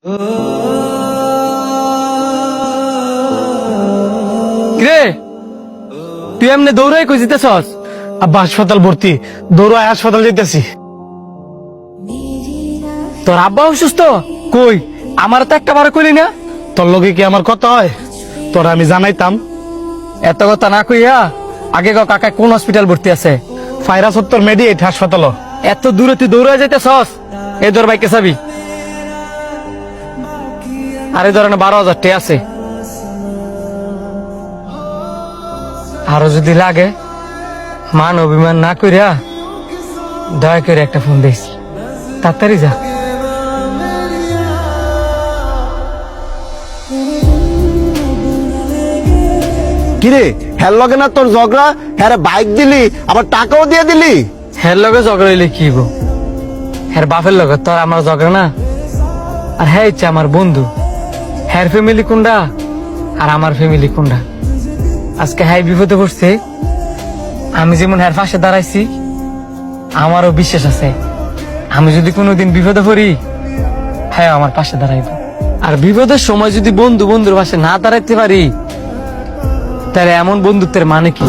রে তুই এমনি দৌড়াই কই যেতেছস? আব্বা হাসপাতাল ভর্তি, দৌড়ায় হাসপাতাল যেতেছি। তোর আব্বা অসুস্থ? কই আমার তো একটা বার কইলি না। তোর লগে কি আমার কথা হয়? তোরা আমি জানাইতাম। এত কথা না কইয়া আগে গো কাকা কোন হসপিটাল ভর্তি আছে? ফায়রা সত্তর মেডিয়েট হাসপাতাল। এত দূরে তুই দৌড়ায় যাইতেছস? এই ধর বাইকে চাবি। আরে ধরেন 12,000 টাকা আছে। আরো যদি লাগে মান অভিমান না কইরা দয়া করে একটা ফোন দিস, তাড়াতাড়ি যা। কিরে হের লগে না তোর ঝগড়া? হ্যাঁ বাইক দিলি আবার টাকাও দিয়ে দিলি। হের লগে ঝগড়া হইলে কি গো? হের বাপের লগে তোর আমার ঝগড়া না। আর হ্যাঁ ইচ্ছা আমার বন্ধু, হ্যার ফ্যামিলি কোনটা আর আমার ফ্যামিলি কোনটা। আজকে হ্যাঁ বিপদে পড়ছে, আমি যেমন হ্যার পাশে দাঁড়াইছি আমারও বিশ্বাস আছে আমি যদি কোনোদিন বিপদে পড়ি হ্যাঁ আমার পাশে দাঁড়াইব। আর বিপদের সময় যদি বন্ধু বন্ধুর পাশে না দাঁড়াইতে পারি তাহলে এমন বন্ধুত্বের মানে কি?